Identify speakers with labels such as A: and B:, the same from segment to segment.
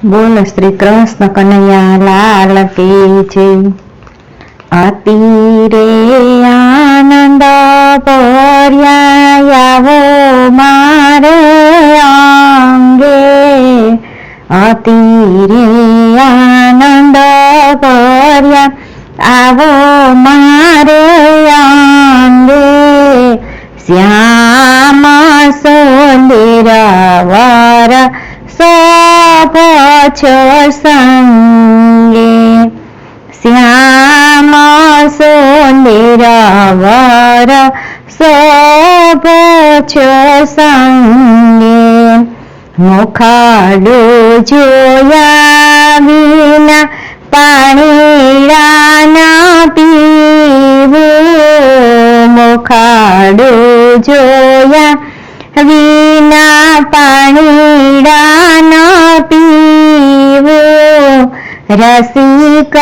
A: બોલ શ્રી કૃષ્ણ કનૈયા લાલ કી જય। અતિ રે આનંદ ભર્યા આવો મારે અંગે, અતિ રે આનંદ ભર્યા આવો મારે અંગે, શ્યામ સુંદર વર સભ છો સંગે, શ્યામ સુંદર વર સભ છો સંગે, મુખાડું જોયા વિના પાણીડા ના પીવું, મુખાડું જોયા વિના પાણીડા ના પીવું, રસિક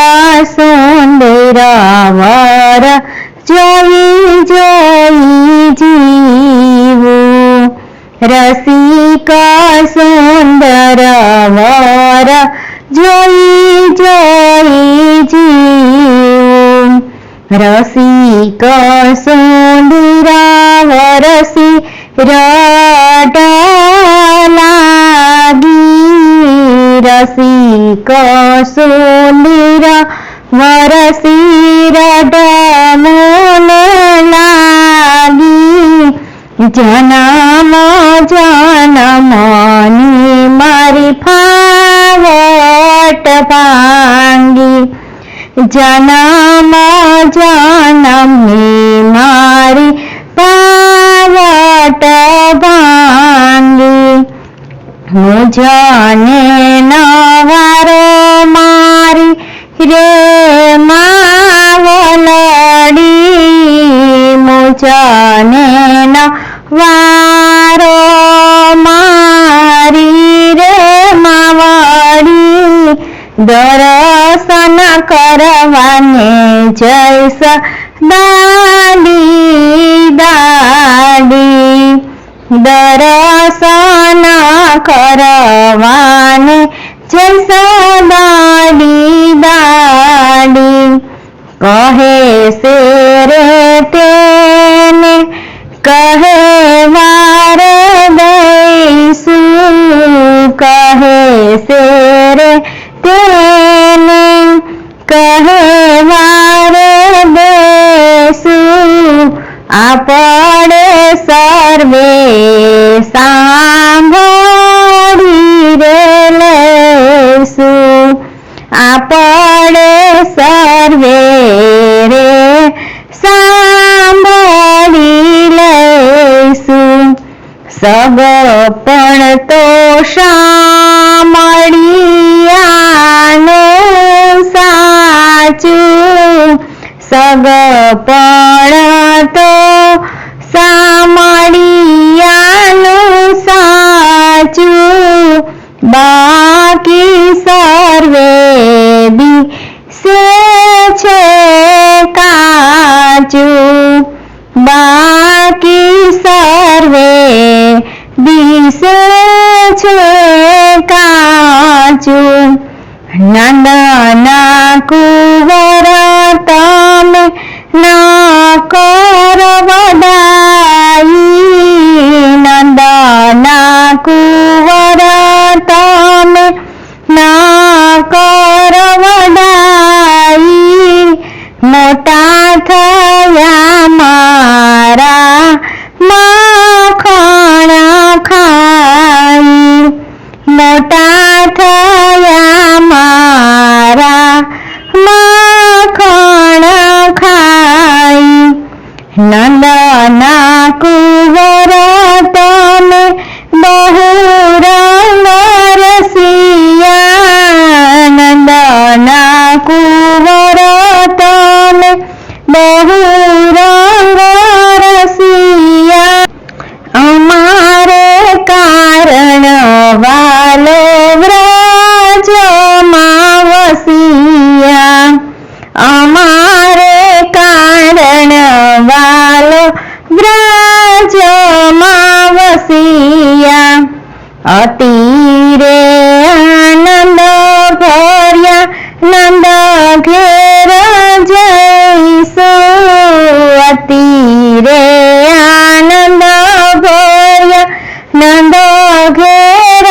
A: સુંદર વર જોઈ જોઈ જીવું, રસિક સુંદર વર જોઈ જોઈ જીવું, રસિક સુંદર વરસી રટ લાગી, રસિક સુંદર વરસી રટ મને લાગી, જન્મ જન્મની મારી ફાવટ ભાંગી, જન્મ જન્મની મારી પાવટ ભાંગી, મુજને નવારો મારી રે માવલડી, મુજને નવારો મારી રે માવડી, દર્શન કરવાને જઈશ દાડી દાડી, દર્શન કરવાને જઈશ દાડી દાડી, કહે છે રે તેને કહેવાર દઈશું, કહે છે રે તેને કહેવાર દઈશું, આપણે સર્વે સાંભળી રે લઈશું, આપણે સર્વે રે સાંભળી લઈશું, સગપણ તો સાંભળ્યાનું સાચું, સગપણ તો સાંભળ્યાનું સાચું, બાકી સર્વે દિશે છે કાચું, બાકી સર્વે દિશે છે કાચું, નંદના કુંવર તમે ના કર વડાઈ, નંદના કુંવર તમે ના કર વડાઈ, મોટા થયા મારા માખણ ખાઈ, મોટા થયા મારા માખણ ખાઈ, નંદના કુંવર તમે બહુ રંગ રસિયા, નંદના કુંવર તમે બહુ રંગ રસિયા, અમારે કારણ વાલો વ્રજ નંદ ઘેર જઈશું અતિરે આનંદ ભર્યા નંદ ઘેર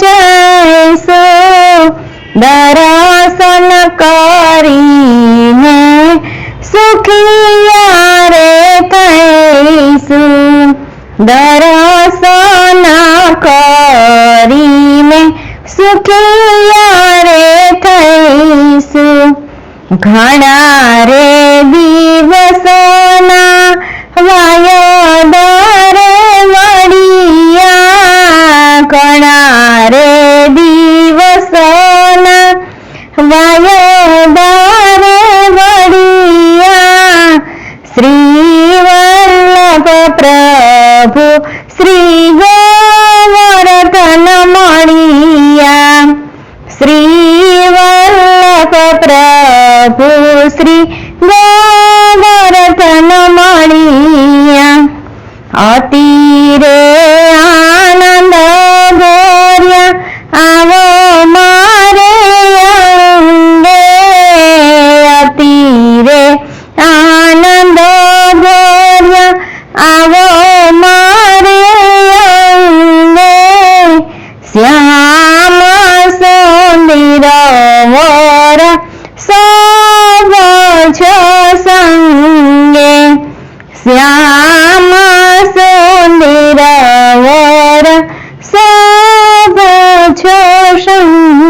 A: જઈશું દર્શન કરીને સુખિયા રે થઈશું દર્શન કરીને સુખિયા રે થઈશું ઘણા રે દિવસોના વાયદારે વળિયા ઘણા રે દિવસોના વાયદારે વળિયા શ્રી વલ્લભ પ્રભુ શ્રી ગોવર્ધન મળિયા શ્રી વલ્લભ પ્રભુ શ્રી ગોવર્ધન મળિયા અતિરે આનંદ ભર્યા આવો મારે અંગે અતિરે આનંદ ભર્યા આવો મારે અંગે શ્યામ સુંદર વર સૌ છો સંગે શ્યામ સુંદર વર સૌ છો સંગે